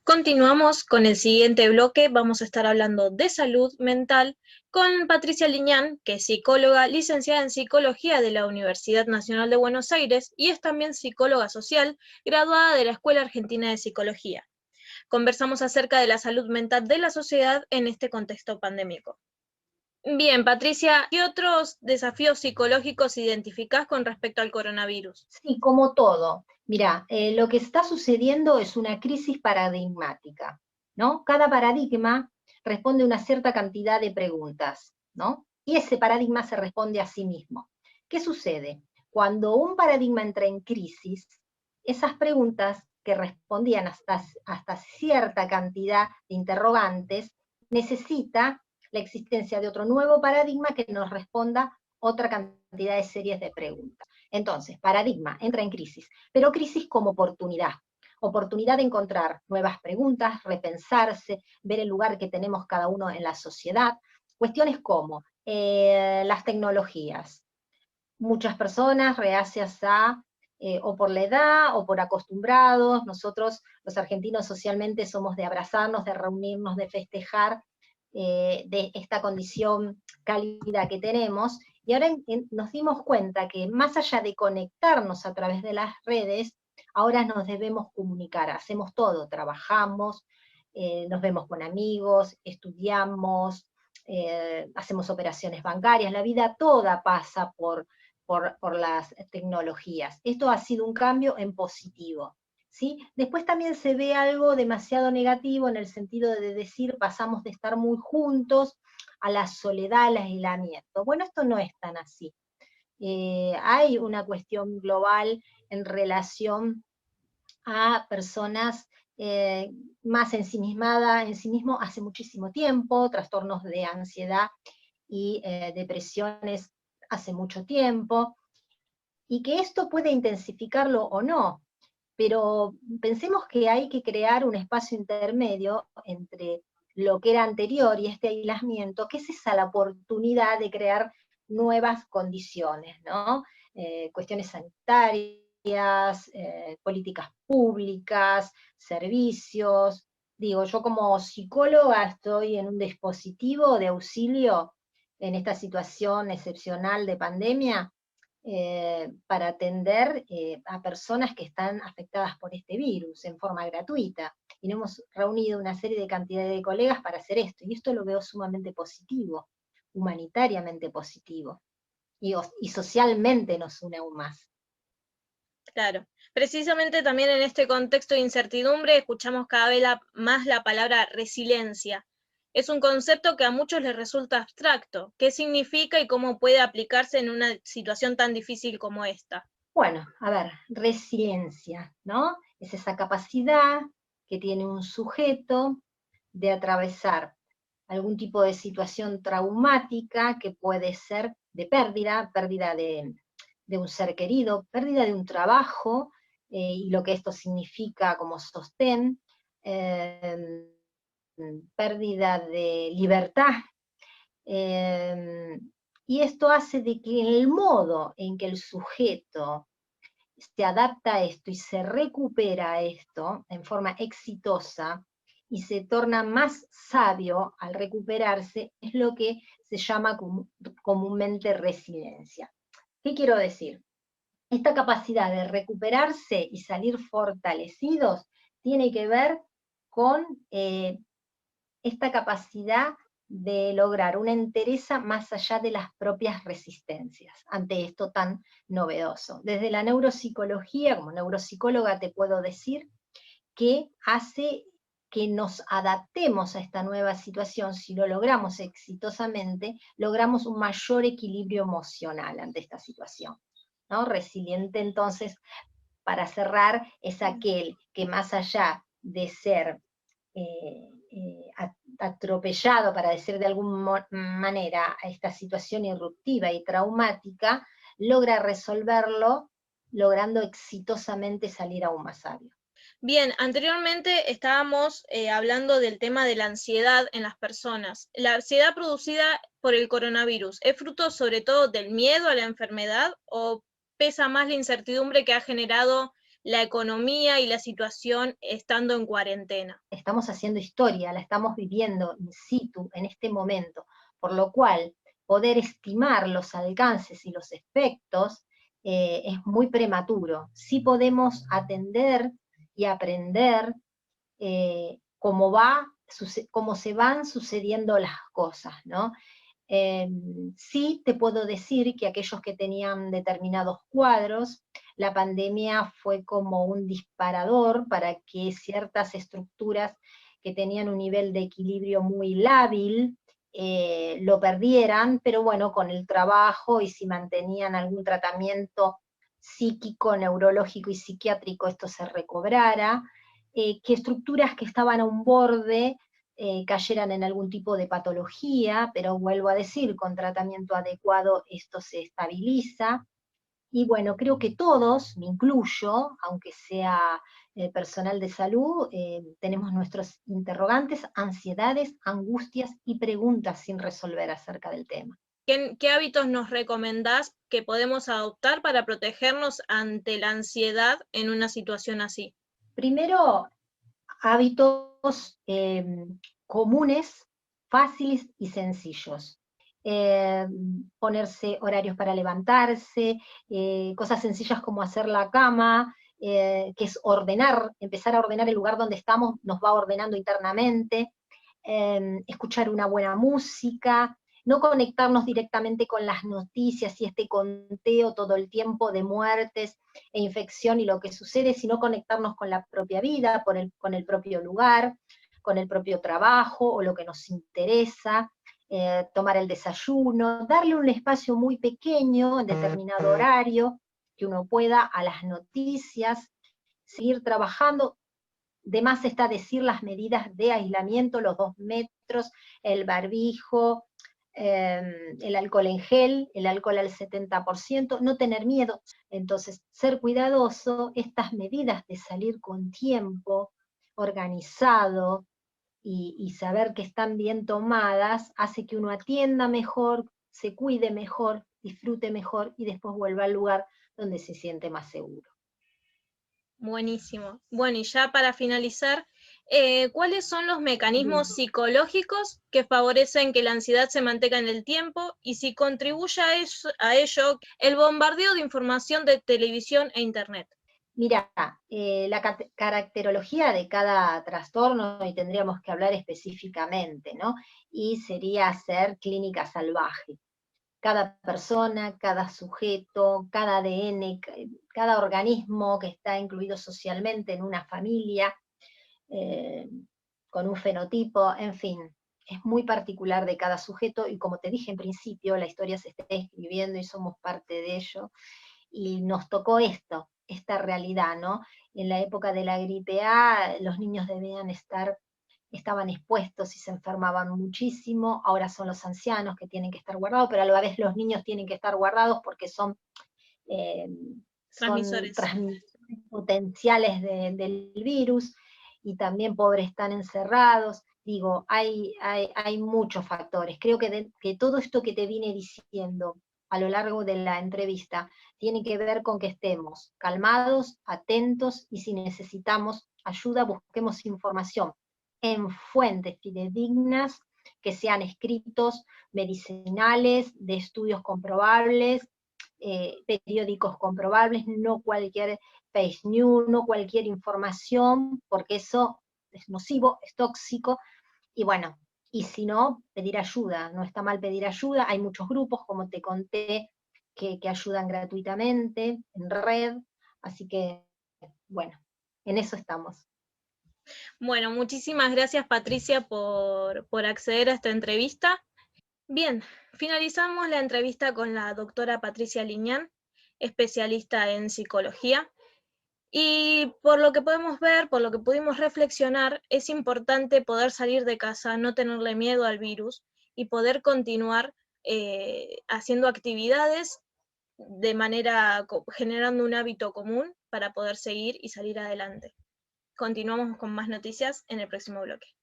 Continuamos con el siguiente bloque, vamos a estar hablando de salud mental con Patricia Liñán, que es psicóloga, licenciada en Psicología de la Universidad Nacional de Buenos Aires y es también psicóloga social, graduada de la Escuela Argentina de Psicología. Conversamos acerca de la salud mental de la sociedad en este contexto pandémico. Bien, Patricia, ¿qué otros desafíos psicológicos identificás con respecto al coronavirus? Sí, como todo. Mira, lo que está sucediendo es una crisis paradigmática, ¿no? Cada paradigma responde a una cierta cantidad de preguntas, ¿no? Y ese paradigma se responde a sí mismo. ¿Qué sucede? Cuando un paradigma entra en crisis, esas preguntas que respondían hasta cierta cantidad de interrogantes, necesita la existencia de otro nuevo paradigma que nos responda otra cantidad de series de preguntas. Entonces, paradigma entra en crisis, pero crisis como oportunidad de encontrar nuevas preguntas, repensarse, ver el lugar que tenemos cada uno en la sociedad, cuestiones como las tecnologías. Muchas personas reacias o por la edad o por acostumbrados, nosotros los argentinos socialmente somos de abrazarnos, de reunirnos, de festejar, de esta condición cálida que tenemos, y ahora nos dimos cuenta que más allá de conectarnos a través de las redes, ahora nos debemos comunicar, hacemos todo, trabajamos, nos vemos con amigos, estudiamos, hacemos operaciones bancarias, la vida toda pasa por las tecnologías. Esto ha sido un cambio en positivo. ¿Sí? Después también se ve algo demasiado negativo en el sentido de decir pasamos de estar muy juntos a la soledad, al aislamiento. Bueno, esto no es tan así. Hay una cuestión global en relación a personas más ensimismadas en sí mismo hace muchísimo tiempo, trastornos de ansiedad y depresiones hace mucho tiempo, y que esto puede intensificarlo o no, pero pensemos que hay que crear un espacio intermedio entre lo que era anterior y este aislamiento, que es esa la oportunidad de crear nuevas condiciones, ¿no? Cuestiones sanitarias, políticas públicas, servicios. Digo, yo como psicóloga estoy en un dispositivo de auxilio en esta situación excepcional de pandemia, para atender a personas que están afectadas por este virus en forma gratuita. Y nos hemos reunido una serie de cantidad de colegas para hacer esto, y esto lo veo sumamente positivo, humanitariamente positivo, y socialmente nos une aún más. Claro, precisamente también en este contexto de incertidumbre escuchamos cada vez más la palabra resiliencia. Es un concepto que a muchos les resulta abstracto. ¿Qué significa y cómo puede aplicarse en una situación tan difícil como esta? Bueno, a ver, resiliencia, ¿no? Es esa capacidad que tiene un sujeto de atravesar algún tipo de situación traumática que puede ser de pérdida de un ser querido, pérdida de un trabajo, y lo que esto significa como sostén, eh, pérdida de libertad, eh, y esto hace de que el modo en que el sujeto se adapta a esto y se recupera a esto en forma exitosa y se torna más sabio al recuperarse, es lo que se llama comúnmente resiliencia. ¿Qué quiero decir? Esta capacidad de recuperarse y salir fortalecidos tiene que ver con esta capacidad de lograr una entereza más allá de las propias resistencias ante esto tan novedoso. Desde la neuropsicología, como neuropsicóloga te puedo decir que hace que nos adaptemos a esta nueva situación. Si lo logramos exitosamente, logramos un mayor equilibrio emocional ante esta situación, ¿no? Resiliente, entonces, para cerrar, es aquel que más allá de ser atropellado, para decir de alguna manera, a esta situación irruptiva y traumática, logra resolverlo, logrando exitosamente salir aún más sabio. Bien, anteriormente estábamos hablando del tema de la ansiedad en las personas. ¿La ansiedad producida por el coronavirus es fruto sobre todo del miedo a la enfermedad o pesa más la incertidumbre que ha generado la economía y la situación estando en cuarentena. Estamos haciendo historia, la estamos viviendo in situ en este momento, por lo cual poder estimar los alcances y los efectos es muy prematuro. Sí podemos atender y aprender cómo se van sucediendo las cosas, ¿no? Sí te puedo decir que aquellos que tenían determinados cuadros, la pandemia fue como un disparador para que ciertas estructuras que tenían un nivel de equilibrio muy lábil lo perdieran, pero bueno, con el trabajo y si mantenían algún tratamiento psíquico, neurológico y psiquiátrico, esto se recobrara, que estructuras que estaban a un borde cayeran en algún tipo de patología, pero vuelvo a decir, con tratamiento adecuado esto se estabiliza. Y bueno, creo que todos, me incluyo, aunque sea personal de salud, tenemos nuestros interrogantes, ansiedades, angustias y preguntas sin resolver acerca del tema. ¿Qué hábitos nos recomendás que podemos adoptar para protegernos ante la ansiedad en una situación así? Primero, hábitos comunes, fáciles y sencillos. Ponerse horarios para levantarse, cosas sencillas como hacer la cama, que es ordenar, empezar a ordenar el lugar donde estamos, nos va ordenando internamente, escuchar una buena música, no conectarnos directamente con las noticias y este conteo todo el tiempo de muertes e infección y lo que sucede, sino conectarnos con la propia vida, con el propio lugar, con el propio trabajo o lo que nos interesa, tomar el desayuno, darle un espacio muy pequeño en determinado horario, que uno pueda a las noticias, seguir trabajando. De más está decir las medidas de aislamiento, los 2 metros, el barbijo, el alcohol en gel, el alcohol al 70%, no tener miedo. Entonces, ser cuidadoso, estas medidas de salir con tiempo, organizado y saber que están bien tomadas, hace que uno atienda mejor, se cuide mejor, disfrute mejor y después vuelva al lugar donde se siente más seguro. Buenísimo. Bueno, y ya para finalizar, ¿cuáles son los mecanismos psicológicos que favorecen que la ansiedad se mantenga en el tiempo y si contribuye a ello el bombardeo de información de televisión e internet? Mira, la caracterología de cada trastorno, y tendríamos que hablar específicamente, ¿no? Y sería hacer clínica salvaje. Cada persona, cada sujeto, cada ADN, cada organismo que está incluido socialmente en una familia, eh, con un fenotipo, en fin, es muy particular de cada sujeto y como te dije en principio, la historia se está escribiendo y somos parte de ello y nos tocó esto, esta realidad, ¿no? En la época de la gripe A, los niños estaban expuestos y se enfermaban muchísimo, ahora son los ancianos que tienen que estar guardados, pero a la vez los niños tienen que estar guardados porque eh, son Transmisores. transmisores potenciales del virus, y también pobres están encerrados. Digo, hay muchos factores. Creo que todo esto que te vine diciendo a lo largo de la entrevista tiene que ver con que estemos calmados, atentos, y si necesitamos ayuda, busquemos información en fuentes fidedignas, que sean escritos medicinales, de estudios comprobables, periódicos comprobables, no cualquier fake news, no cualquier información, porque eso es nocivo, es tóxico, y bueno, y si no, pedir ayuda, no está mal pedir ayuda, hay muchos grupos, como te conté, que ayudan gratuitamente en red, así que, bueno, en eso estamos. Bueno, muchísimas gracias Patricia por acceder a esta entrevista. Bien, finalizamos la entrevista con la doctora Patricia Liñán, especialista en psicología. Y por lo que podemos ver, por lo que pudimos reflexionar, es importante poder salir de casa, no tenerle miedo al virus y poder continuar haciendo actividades de manera, generando un hábito común para poder seguir y salir adelante. Continuamos con más noticias en el próximo bloque.